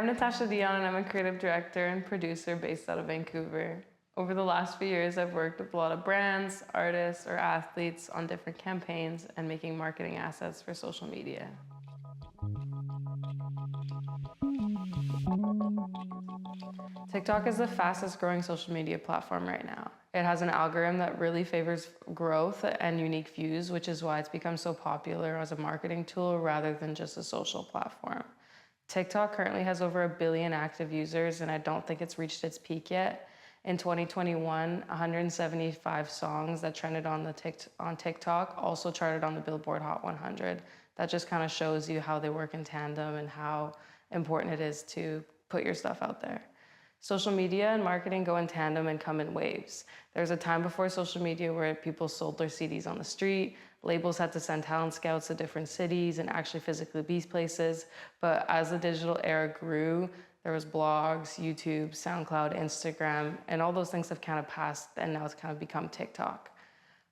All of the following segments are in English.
I'm Natasha Dion, and I'm a creative director and producer based out of Vancouver. Over the last few years, I've worked with a lot of brands, artists, or athletes on different campaigns and making marketing assets for social media. TikTok is the fastest growing social media platform right now. It has an algorithm that really favors growth and unique views, which is why it's become so popular as a marketing tool rather than just a social platform. TikTok currently has over 1 billion active users, and I don't think it's reached its peak yet. In 2021, 175 songs that trended on TikTok also charted on the Billboard Hot 100. That just kind of shows you how they work in tandem and how important it is to put your stuff out there. Social media and marketing go in tandem and come in waves. There's a time before social media where people sold their CDs on the street, labels had to send talent scouts to different cities and actually physically be places. But as the digital era grew, there was blogs, YouTube, SoundCloud, Instagram, and all those things have kind of passed, and now it's kind of become TikTok.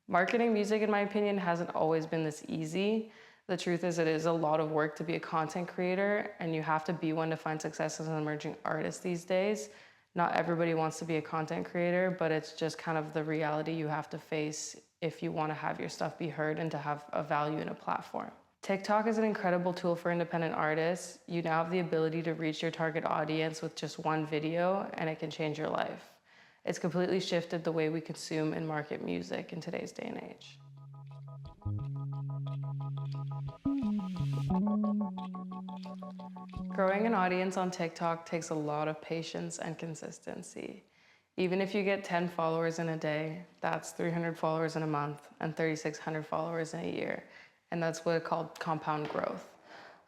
Marketing music, in my opinion, hasn't always been this easy. The truth is, it is a lot of work to be a content creator, and you have to be one to find success as an emerging artist these days. Not everybody wants to be a content creator, but it's just kind of the reality you have to face if you want to have your stuff be heard and to have a value in a platform. TikTok is an incredible tool for independent artists. You now have the ability to reach your target audience with just one video, and it can change your life. It's completely shifted the way we consume and market music in today's day and age. Growing an audience on TikTok takes a lot of patience and consistency. Even if you get 10 followers in a day, that's 300 followers in a month and 3,600 followers in a year. And that's what it's called compound growth.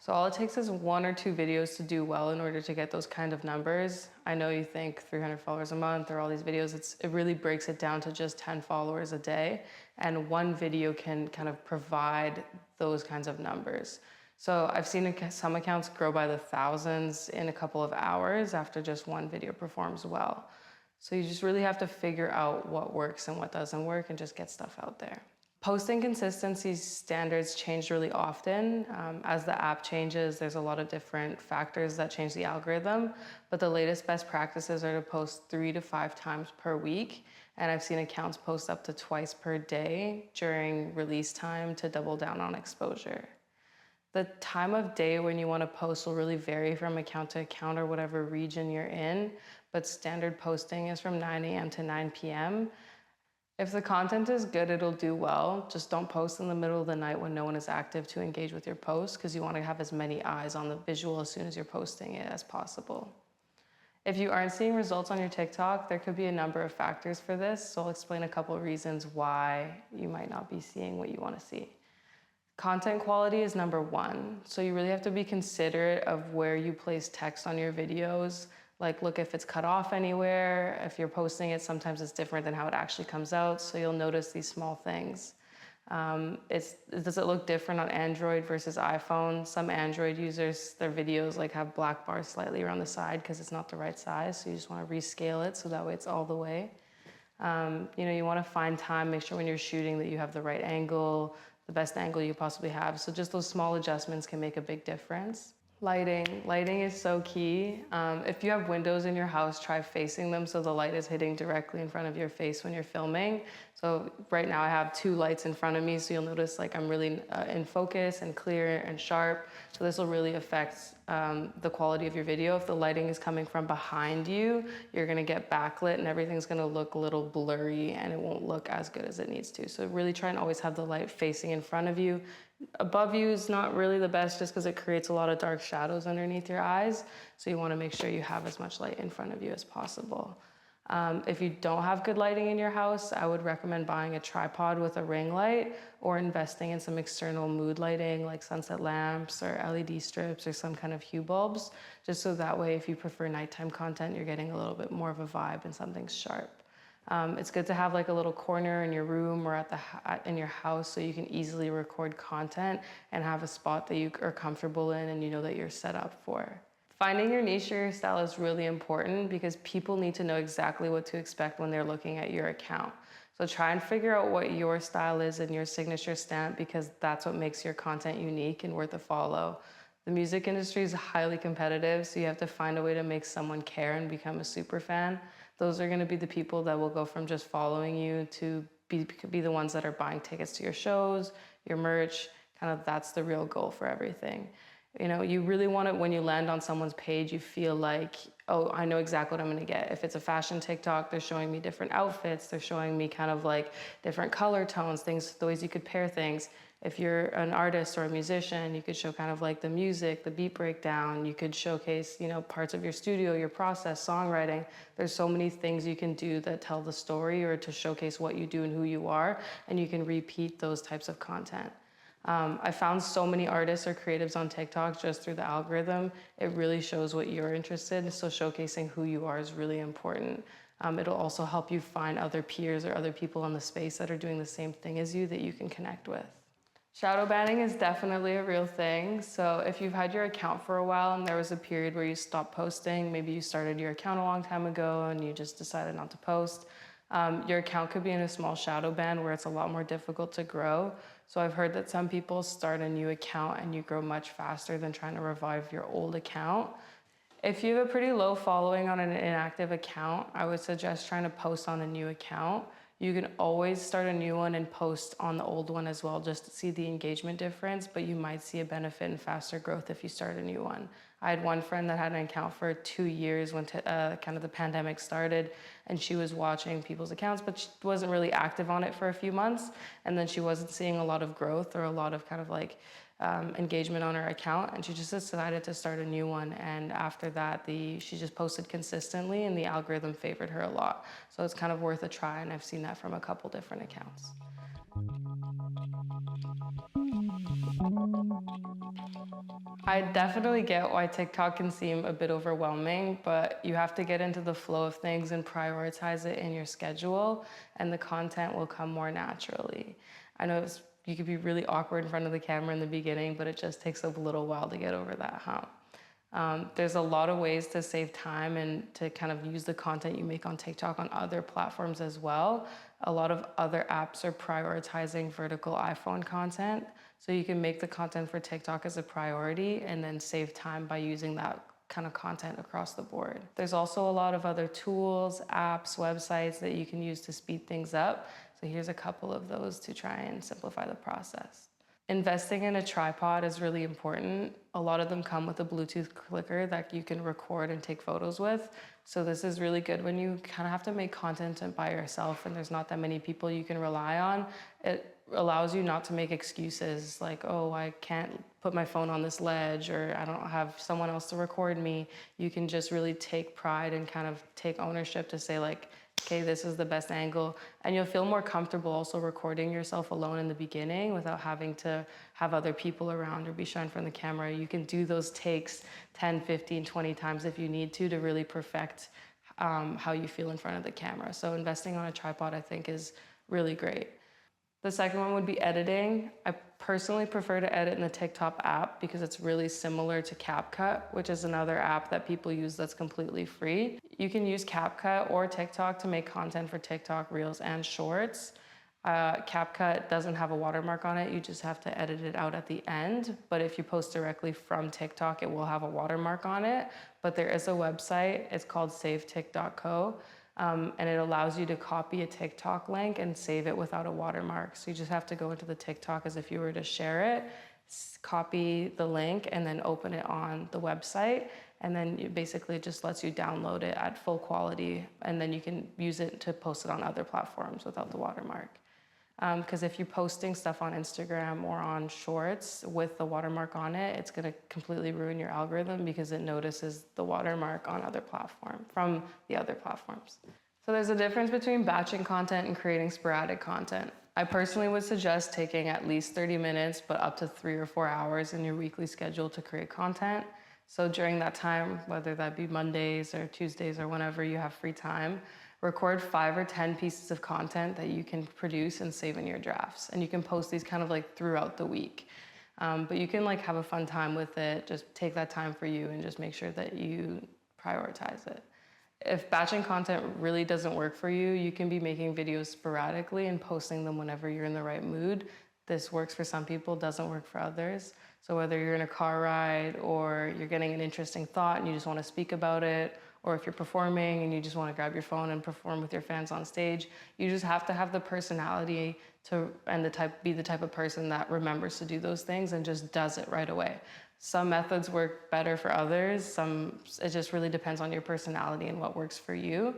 So all it takes is 1 or 2 videos to do well in order to get those kind of numbers. I know you think 300 followers a month or all these videos, it really breaks it down to just 10 followers a day. And one video can kind of provide those kinds of numbers. So I've seen some accounts grow by the thousands in a couple of hours after just one video performs well. So you just really have to figure out what works and what doesn't work and just get stuff out there. Posting consistency standards change really often. As the app changes, there's a lot of different factors that change the algorithm, but the latest best practices are to post 3 to 5 times per week. And I've seen accounts post up to twice per day during release time to double down on exposure. The time of day when you want to post will really vary from account to account or whatever region you're in, but standard posting is from 9 a.m. to 9 p.m. If the content is good, it'll do well. Just don't post in the middle of the night when no one is active to engage with your post, because you want to have as many eyes on the visual as soon as you're posting it as possible. If you aren't seeing results on your TikTok, there could be a number of factors for this, so I'll explain a couple of reasons why you might not be seeing what you want to see. Content quality is number 1, so you really have to be considerate of where you place text on your videos. Like, look if it's cut off anywhere. If you're posting it, sometimes it's different than how it actually comes out, so you'll notice these small things. Does it look different on Android versus iPhone? Some Android users, their videos have black bars slightly around the side because it's not the right size, so you just want to rescale it so that way it's all the way. You want to find time, make sure when you're shooting that you have the right angle, the best angle you possibly have. So just those small adjustments can make a big difference. Lighting is so key. If you have windows in your house, try facing them so the light is hitting directly in front of your face when you're filming. So right now I have 2 lights in front of me, so you'll notice I'm really in focus and clear and sharp. So this will really affect the quality of your video. If the lighting is coming from behind you, you're gonna get backlit and everything's gonna look a little blurry and it won't look as good as it needs to. So really try and always have the light facing in front of you. Above you is not really the best just because it creates a lot of dark shadows underneath your eyes. So you want to make sure you have as much light in front of you as possible. If you don't have good lighting in your house, I would recommend buying a tripod with a ring light or investing in some external mood lighting like sunset lamps or LED strips or some kind of hue bulbs, just so that way if you prefer nighttime content, you're getting a little bit more of a vibe and something's sharp. It's good to have a little corner in your room or in your house so you can easily record content and have a spot that you are comfortable in and you know that you're set up for. Finding your niche or your style is really important because people need to know exactly what to expect when they're looking at your account. So try and figure out what your style is and your signature stamp, because that's what makes your content unique and worth a follow. The music industry is highly competitive, so you have to find a way to make someone care and become a super fan. Those are going to be the people that will go from just following you to be the ones that are buying tickets to your shows, your merch. Kind of that's the real goal for everything. You know, you really want it when you land on someone's page, you feel like, oh, I know exactly what I'm gonna get. If it's a fashion TikTok, they're showing me different outfits, they're showing me kind of like different color tones, things, the ways you could pair things. If you're an artist or a musician, you could show kind of like the music, the beat breakdown. You could showcase, you know, parts of your studio, your process, songwriting. There's so many things you can do that tell the story or to showcase what you do and who you are, and you can repeat those types of content. I found so many artists or creatives on TikTok just through the algorithm. It really shows what you're interested in, so showcasing who you are is really important. It'll also help you find other peers or other people in the space that are doing the same thing as you that you can connect with. Shadow banning is definitely a real thing. So if you've had your account for a while and there was a period where you stopped posting, maybe you started your account a long time ago and you just decided not to post, your account could be in a small shadow ban where it's a lot more difficult to grow. So I've heard that some people start a new account and you grow much faster than trying to revive your old account. If you have a pretty low following on an inactive account, I would suggest trying to post on a new account. You can always start a new one and post on the old one as well, just to see the engagement difference, but you might see a benefit in faster growth if you start a new one. I had one friend that had an account for 2 years when kind of the pandemic started, and she was watching people's accounts, but she wasn't really active on it for a few months, and then she wasn't seeing a lot of growth or a lot of kind of like engagement on her account, and she just decided to start a new one. And after that, she just posted consistently, and the algorithm favored her a lot. So it's kind of worth a try, and I've seen that from a couple different accounts. I definitely get why TikTok can seem a bit overwhelming, but you have to get into the flow of things and prioritize it in your schedule, and the content will come more naturally. I know you could be really awkward in front of the camera in the beginning, but it just takes a little while to get over that hump. There's a lot of ways to save time and to kind of use the content you make on TikTok on other platforms as well. A lot of other apps are prioritizing vertical iPhone content. So you can make the content for TikTok as a priority and then save time by using that kind of content across the board. There's also a lot of other tools, apps, websites that you can use to speed things up. So here's a couple of those to try and simplify the process. Investing in a tripod is really important. A lot of them come with a Bluetooth clicker that you can record and take photos with. So this is really good when you kind of have to make content by yourself and there's not that many people you can rely on. It allows you not to make excuses like, oh, I can't put my phone on this ledge, or I don't have someone else to record me. You can just really take pride and kind of take ownership to say like, okay, this is the best angle. And you'll feel more comfortable also recording yourself alone in the beginning without having to have other people around or be shy in front of the camera. You can do those takes 10, 15, 20 times if you need to really perfect how you feel in front of the camera. So investing on a tripod, I think, is really great. The second one would be editing. I personally prefer to edit in the TikTok app because it's really similar to CapCut, which is another app that people use that's completely free. You can use CapCut or TikTok to make content for TikTok, Reels, and Shorts. CapCut doesn't have a watermark on it. You just have to edit it out at the end. But if you post directly from TikTok, it will have a watermark on it. But there is a website. It's called savetik.co. And it allows you to copy a TikTok link and save it without a watermark. So you just have to go into the TikTok as if you were to share it, copy the link, and then open it on the website. And then it basically just lets you download it at full quality. And then you can use it to post it on other platforms without the watermark. Because if you're posting stuff on Instagram or on Shorts with the watermark on it, it's going to completely ruin your algorithm because it notices the watermark on other platforms from the other platforms. So there's a difference between batching content and creating sporadic content. I personally would suggest taking at least 30 minutes, but up to 3 or 4 hours in your weekly schedule to create content. So during that time, whether that be Mondays or Tuesdays or whenever you have free time, record 5 or 10 pieces of content that you can produce and save in your drafts. And you can post these kind of like throughout the week. But you can like have a fun time with it. Just take that time for you and just make sure that you prioritize it. If batching content really doesn't work for you, you can be making videos sporadically and posting them whenever you're in the right mood. this works for some people, doesn't work for others. So whether you're in a car ride or you're getting an interesting thought and you just want to speak about it, or if you're performing and you just want to grab your phone and perform with your fans on stage, you just have to have the personality be the type of person that remembers to do those things and just does it right away. Some methods work better for others. It just really depends on your personality and what works for you.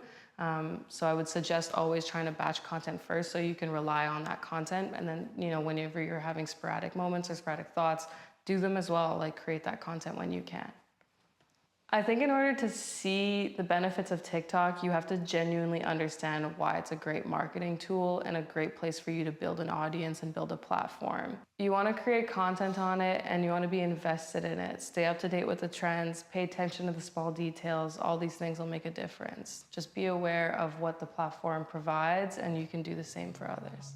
So I would suggest always trying to batch content first so you can rely on that content. And then, whenever you're having sporadic moments or sporadic thoughts, do them as well, like create that content when you can. I think in order to see the benefits of TikTok, you have to genuinely understand why it's a great marketing tool and a great place for you to build an audience and build a platform. You want to create content on it and you want to be invested in it. Stay up to date with the trends, pay attention to the small details. All these things will make a difference. Just be aware of what the platform provides and you can do the same for others.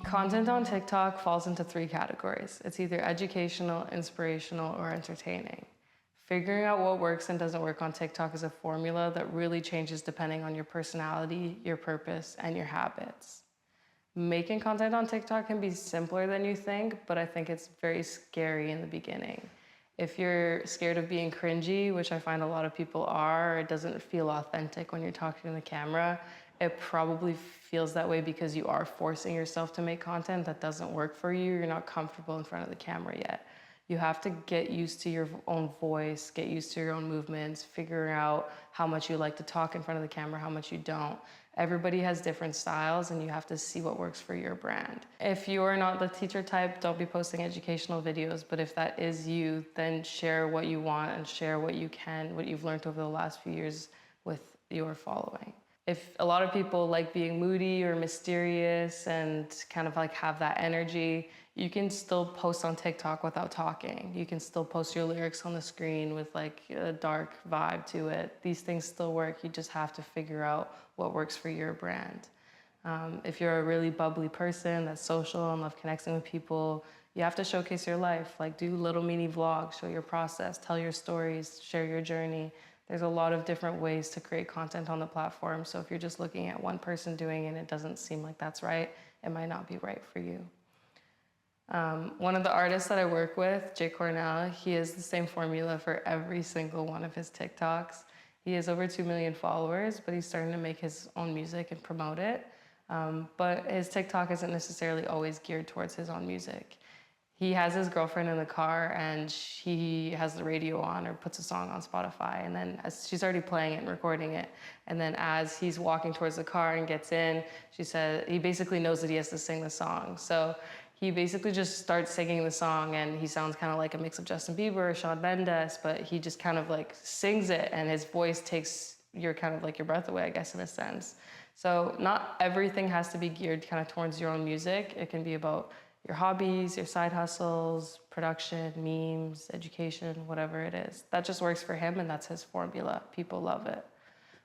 Content on TikTok falls into 3 categories. It's either educational, inspirational, or entertaining. Figuring out what works and doesn't work on TikTok is a formula that really changes depending on your personality, your purpose, and your habits. Making content on TikTok can be simpler than you think, but I think it's very scary in the beginning. If you're scared of being cringy, which I find a lot of people are, or it doesn't feel authentic when you're talking to the camera, it probably feels that way because you are forcing yourself to make content that doesn't work for you. You're not comfortable in front of the camera yet. You have to get used to your own voice, get used to your own movements, figure out how much you like to talk in front of the camera, how much you don't. Everybody has different styles and you have to see what works for your brand. If you're not the teacher type, don't be posting educational videos, but if that is you, then share what you want and share what you can, what you've learned over the last few years with your following. If a lot of people like being moody or mysterious and kind of like have that energy, you can still post on TikTok without talking. You can still post your lyrics on the screen with like a dark vibe to it. These things still work. You just have to figure out what works for your brand. If you're a really bubbly person that's social and love connecting with people, you have to showcase your life. Like do little mini vlogs, show your process, tell your stories, share your journey. There's a lot of different ways to create content on the platform. So if you're just looking at one person doing it and it doesn't seem like that's right, it might not be right for you. One of the artists that I work with, Jay Cornell, he has the same formula for every single one of his TikToks. He has over 2 million followers, but he's starting to make his own music and promote it. But his TikTok isn't necessarily always geared towards his own music. He has his girlfriend in the car and she has the radio on or puts a song on Spotify, and then as she's already playing it and recording it, and then as he's walking towards the car and gets in, she said he basically knows that he has to sing the song. So he basically just starts singing the song and he sounds kind of like a mix of Justin Bieber or Shawn Mendes, but he just kind of like sings it and his voice takes your kind of like your breath away, I guess, in a sense. So not everything has to be geared kind of towards your own music. It can be about your hobbies, your side hustles, production, memes, education, whatever it is. That just works for him and that's his formula. People love it.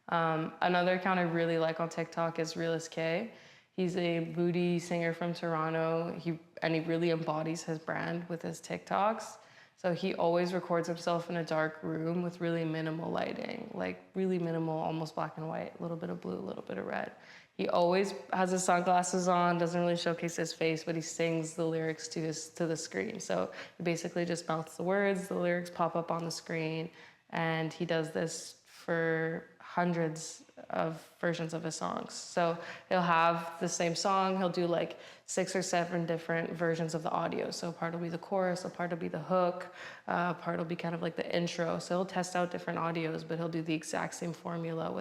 Another account I really like on TikTok is Realist K. He's a moody singer from Toronto. He really embodies his brand with his TikToks. So he always records himself in a dark room with really minimal lighting, like really minimal, almost black and white, a little bit of blue, a little bit of red. He always has his sunglasses on, doesn't really showcase his face, but he sings the lyrics to the screen. So he basically just mouths the words, the lyrics pop up on the screen, and he does this for hundreds of versions of his songs. So he'll have the same song, he'll do like 6 or 7 different versions of the audio. So a part will be the chorus, a part will be the hook, a part will be kind of like the intro. So he'll test out different audios, but he'll do the exact same formula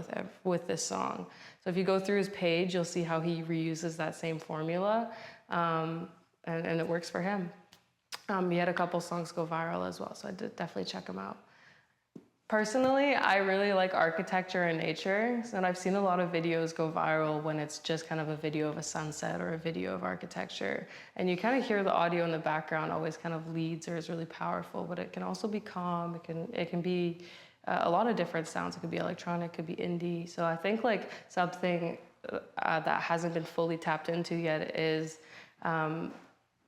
with this song. So if you go through his page, you'll see how he reuses that same formula, and it works for him. He had a couple songs go viral as well, so I did definitely check him out. Personally, I really like architecture and nature, and I've seen a lot of videos go viral when it's just kind of a video of a sunset or a video of architecture. And you kind of hear the audio in the background always kind of leads or is really powerful, but it can also be calm. It can be a lot of different sounds. It could be electronic, it could be indie. So I think like something that hasn't been fully tapped into yet is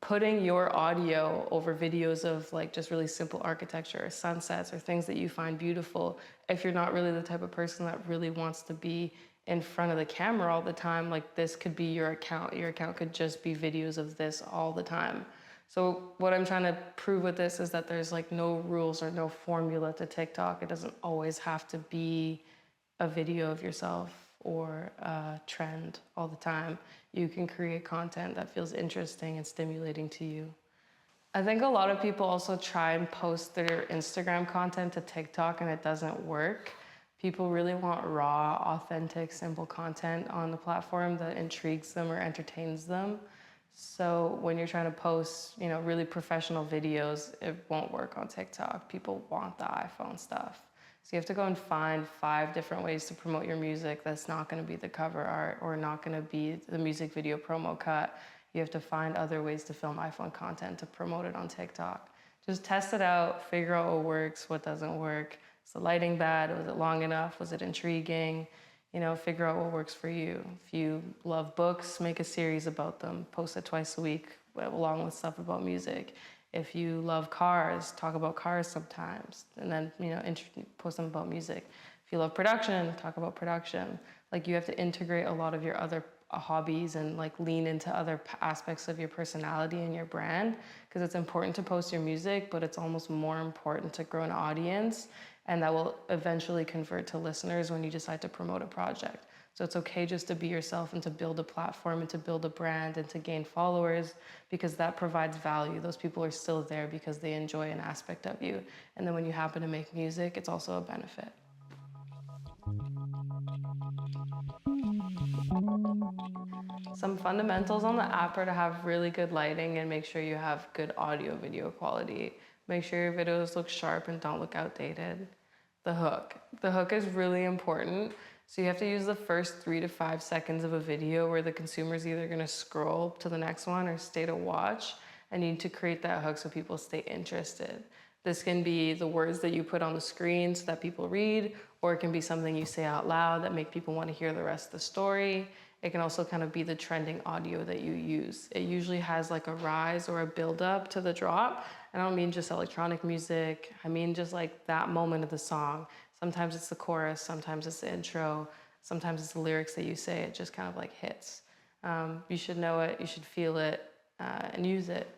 putting your audio over videos of like just really simple architecture or sunsets or things that you find beautiful if you're not really the type of person that really wants to be in front of the camera all the time, like this could be your account. Your account could just be videos of this all the time. So what I'm trying to prove with this is that there's like no rules or no formula to TikTok. It doesn't always have to be a video of yourself or a trend all the time. You can create content that feels interesting and stimulating to you. I think a lot of people also try and post their Instagram content to TikTok and it doesn't work. People really want raw, authentic, simple content on the platform that intrigues them or entertains them. So when you're trying to post, really professional videos, it won't work on TikTok. People want the iPhone stuff. So you have to go and find 5 different ways to promote your music that's not going to be the cover art or not going to be the music video promo cut. You have to find other ways to film iPhone content to promote it on TikTok. Just test it out, figure out what works, what doesn't work. Is the lighting bad? Was it long enough? Was it intriguing? Figure out what works for you. If you love books, make a series about them. Post it twice a week along with stuff about music. If you love cars, talk about cars sometimes. And then, post them about music. If you love production, talk about production. Like you have to integrate a lot of your other hobbies and like lean into other aspects of your personality and your brand, because it's important to post your music, but it's almost more important to grow an audience, and that will eventually convert to listeners when you decide to promote a project. So it's okay just to be yourself and to build a platform and to build a brand and to gain followers, because that provides value. Those people are still there because they enjoy an aspect of you. And then when you happen to make music, it's also a benefit. Some fundamentals on the app are to have really good lighting and make sure you have good audio video quality. Make sure your videos look sharp and don't look outdated. The hook. The hook is really important. So you have to use the first 3 to 5 seconds of a video where the consumer's either gonna scroll to the next one or stay to watch, and you need to create that hook so people stay interested. This can be the words that you put on the screen so that people read, or it can be something you say out loud that make people want to hear the rest of the story. It can also kind of be the trending audio that you use. It usually has like a rise or a build up to the drop. I don't mean just electronic music. I mean just like that moment of the song. Sometimes it's the chorus, sometimes it's the intro, sometimes it's the lyrics that you say. It just kind of like hits. You should know it, you should feel it, and use it.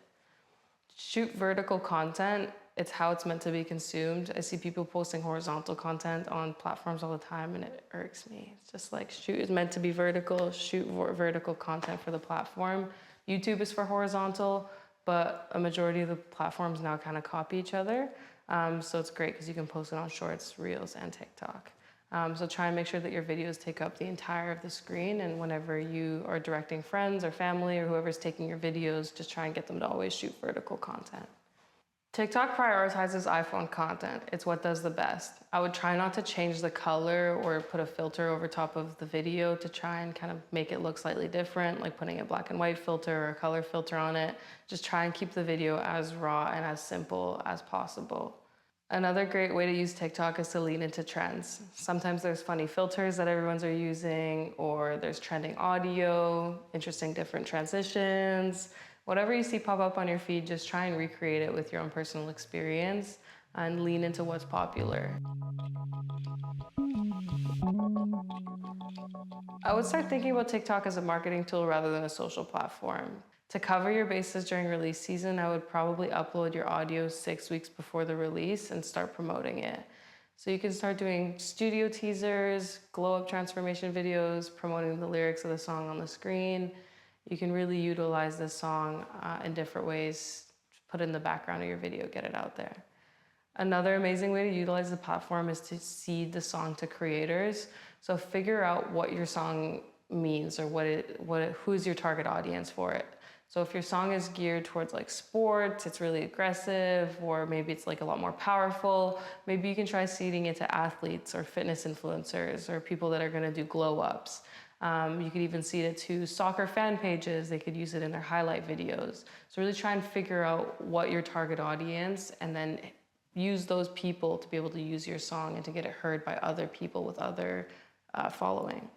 Shoot vertical content. It's how it's meant to be consumed. I see people posting horizontal content on platforms all the time and it irks me. It's just like, shoot is meant to be vertical, shoot vertical content for the platform. YouTube is for horizontal, but a majority of the platforms now kind of copy each other. So it's great because you can post it on Shorts, Reels, and TikTok. So try and make sure that your videos take up the entire of the screen, and whenever you are directing friends or family or whoever's taking your videos, just try and get them to always shoot vertical content. TikTok prioritizes iPhone content. It's what does the best. I would try not to change the color or put a filter over top of the video to try and kind of make it look slightly different, like putting a black and white filter or a color filter on it. Just try and keep the video as raw and as simple as possible. Another great way to use TikTok is to lean into trends. Sometimes there's funny filters that everyone's are using, or there's trending audio, interesting different transitions. Whatever you see pop up on your feed, just try and recreate it with your own personal experience and lean into what's popular. I would start thinking about TikTok as a marketing tool rather than a social platform. To cover your bases during release season, I would probably upload your audio 6 weeks before the release and start promoting it. So you can start doing studio teasers, glow-up transformation videos, promoting the lyrics of the song on the screen. You can really utilize this song in different ways. Put it in the background of your video, get it out there. Another amazing way to utilize the platform is to seed the song to creators. So figure out what your song means or who's your target audience for it. So if your song is geared towards like sports, it's really aggressive, or maybe it's like a lot more powerful, maybe you can try seeding it to athletes or fitness influencers or people that are gonna do glow ups. You could even seed it to soccer fan pages. They could use it in their highlight videos. So really try and figure out what your target audience, and then use those people to be able to use your song and to get it heard by other people with other following.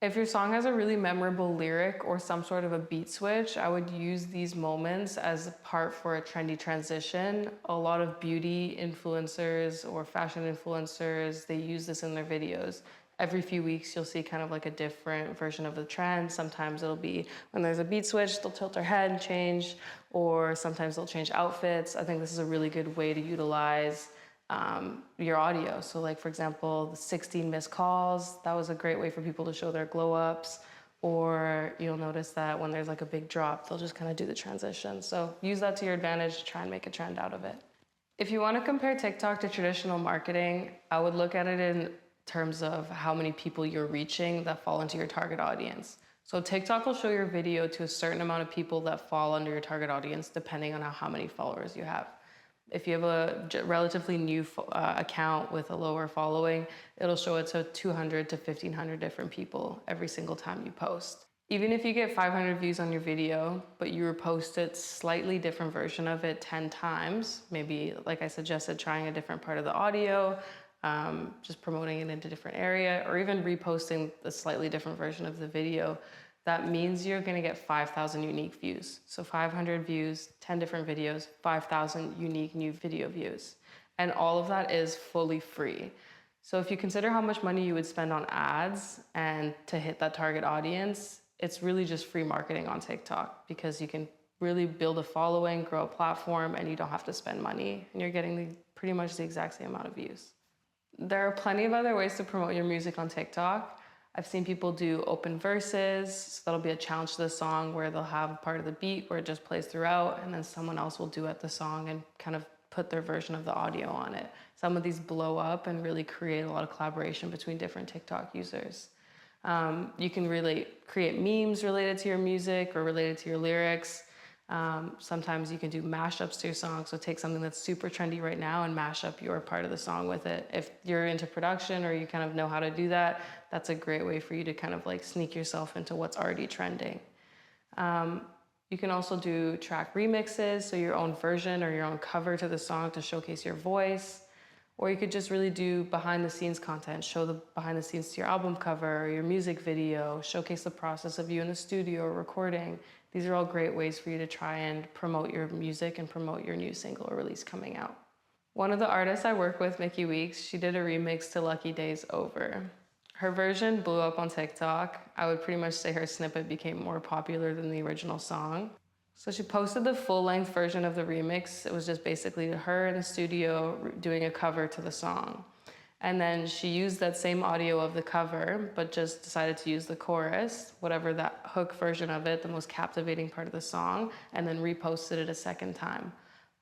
If your song has a really memorable lyric or some sort of a beat switch, I would use these moments as a part for a trendy transition. A lot of beauty influencers or fashion influencers, they use this in their videos. every few weeks you'll see kind of like a different version of the trend. Sometimes it'll be when there's a beat switch, they'll tilt their head and change, or sometimes they'll change outfits. I think this is a really good way to utilize your audio. So like, for example, the 16 missed calls, that was a great way for people to show their glow ups. Or you'll notice that when there's like a big drop, they'll just kind of do the transition. So use that to your advantage, try and make a trend out of it. If you want to compare TikTok to traditional marketing, I would look at it in terms of how many people you're reaching that fall into your target audience. So TikTok will show your video to a certain amount of people that fall under your target audience, depending on how many followers you have. If you have a relatively new account with a lower following, it'll show it to 200 to 1,500 different people every single time you post. Even if you get 500 views on your video, but you repost it slightly different version of it 10 times, maybe like I suggested, trying a different part of the audio, just promoting it into a different area, or even reposting the slightly different version of the video, that means you're gonna get 5,000 unique views. So 500 views, 10 different videos, 5,000 unique new video views. And all of that is fully free. So if you consider how much money you would spend on ads and to hit that target audience, it's really just free marketing on TikTok, because you can really build a following, grow a platform, and you don't have to spend money, and you're getting pretty much the exact same amount of views. There are plenty of other ways to promote your music on TikTok. I've seen people do open verses, so that'll be a challenge to the song where they'll have a part of the beat where it just plays throughout, and then someone else will duet the song and kind of put their version of the audio on it. Some of these blow up and really create a lot of collaboration between different TikTok users. You can really create memes related to your music or related to your lyrics. Sometimes you can do mashups to your song. So take something that's super trendy right now and mash up your part of the song with it. If you're into production or you kind of know how to do that, that's a great way for you to kind of like sneak yourself into what's already trending. You can also do track remixes, so your own version or your own cover to the song to showcase your voice. Or you could just really do behind the scenes content, show the behind the scenes to your album cover or your music video, showcase the process of you in the studio or recording. These are all great ways for you to try and promote your music and promote your new single or release coming out. One of the artists I work with, Mickey Weeks, she did a remix to Lucky Days Over. Her version blew up on TikTok. I would pretty much say her snippet became more popular than the original song. So she posted the full-length version of the remix. It was just basically her in the studio doing a cover to the song. And then she used that same audio of the cover, but just decided to use the chorus, whatever that hook version of it, the most captivating part of the song, and then reposted it a second time.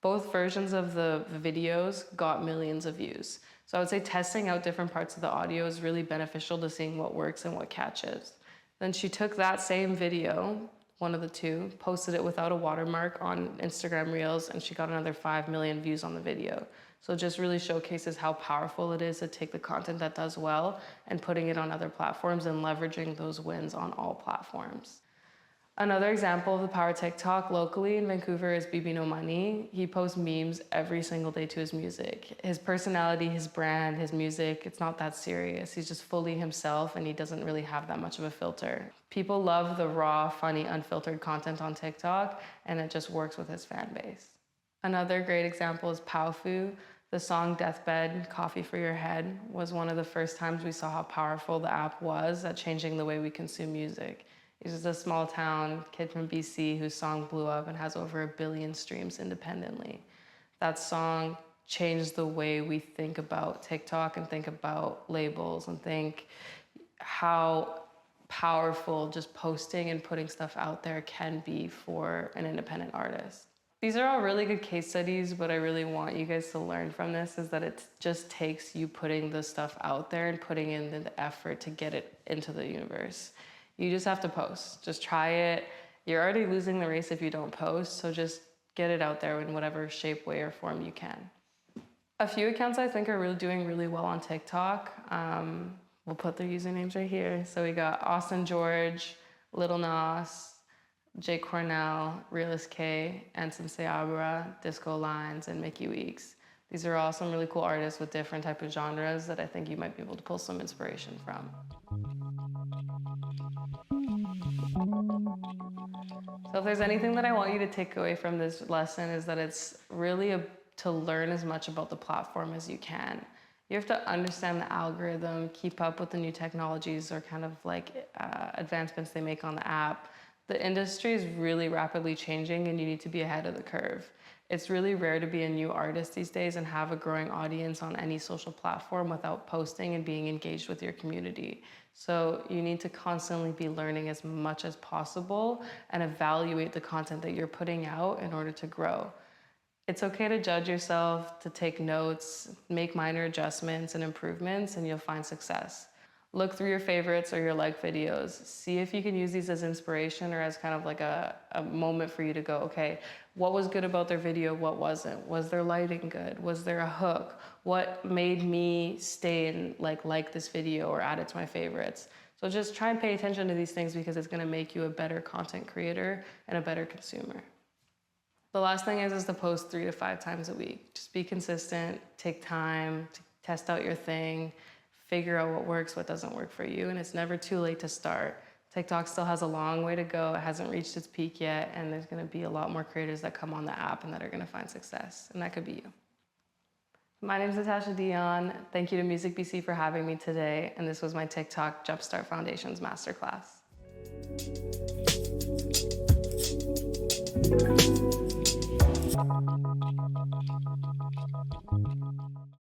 Both versions of the videos got millions of views. So I would say testing out different parts of the audio is really beneficial to seeing what works and what catches. Then she took that same video, one of the two, posted it without a watermark on Instagram Reels, and she got another 5 million views on the video. So it just really showcases how powerful it is to take the content that does well and putting it on other platforms and leveraging those wins on all platforms. Another example of the power of TikTok locally in Vancouver is BB No Money. He posts memes every single day to his music. His personality, his brand, his music, it's not that serious. He's just fully himself and he doesn't really have that much of a filter. People love the raw, funny, unfiltered content on TikTok, and it just works with his fan base. Another great example is Powfu. The song Deathbed, Coffee for Your Head was one of the first times we saw how powerful the app was at changing the way we consume music. He's just a small town kid from BC whose song blew up and has over 1 billion streams independently. That song changed the way we think about TikTok and think about labels and think how powerful just posting and putting stuff out there can be for an independent artist. These are all really good case studies, but I really want you guys to learn from this is that it just takes you putting the stuff out there and putting in the effort to get it into the universe. You just have to post. Just try it. You're already losing the race if you don't post, so just get it out there in whatever shape, way, or form you can. A few accounts I think are really doing really well on TikTok. We'll put their usernames right here. So we got Austin George, Little Nas, Jay Cornell, Realist K, Anson Seabra, Disco Lines, and Mickey Weeks. These are all some really cool artists with different type of genres that I think you might be able to pull some inspiration from. So if there's anything that I want you to take away from this lesson is that it's really to learn as much about the platform as you can. You have to understand the algorithm, keep up with the new technologies or kind of like advancements they make on the app. The industry is really rapidly changing and you need to be ahead of the curve. It's really rare to be a new artist these days and have a growing audience on any social platform without posting and being engaged with your community. So you need to constantly be learning as much as possible and evaluate the content that you're putting out in order to grow. It's okay to judge yourself, to take notes, make minor adjustments and improvements, and you'll find success. Look through your favorites or your like videos. See if you can use these as inspiration or as kind of like a moment for you to go, okay, what was good about their video, what wasn't? Was their lighting good? Was there a hook? What made me stay and like this video or add it to my favorites? So just try and pay attention to these things because it's gonna make you a better content creator and a better consumer. The last thing is to post 3 to 5 times a week. Just be consistent, take time to test out your thing, figure out what works, what doesn't work for you, and it's never too late to start. TikTok still has a long way to go. It hasn't reached its peak yet, and there's gonna be a lot more creators that come on the app and that are gonna find success, and that could be you. My name is Natasha Dion. Thank you to Music BC for having me today, and this was my TikTok Jumpstart Foundations Masterclass.